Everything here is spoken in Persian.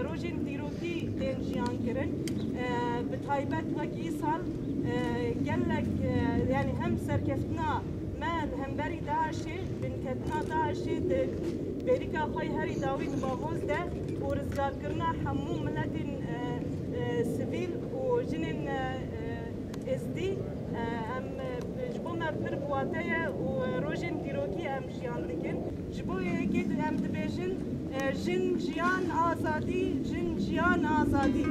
روژین دیروکی دین جیان کرن بتایبت وکی سال گلک یعنی هم سرکفتنا من هم بری داعشی بنکتنا داعشی بریکا خوی هری داوید باغوز ده و رزگار کرنا همو ملت سیویل و جنین ازدی ام جبو مبر بواتای و روژین دیروکی ام جیان دکن جبو یکی ام دبیجن جن جیان آزادی جن جیان آزادی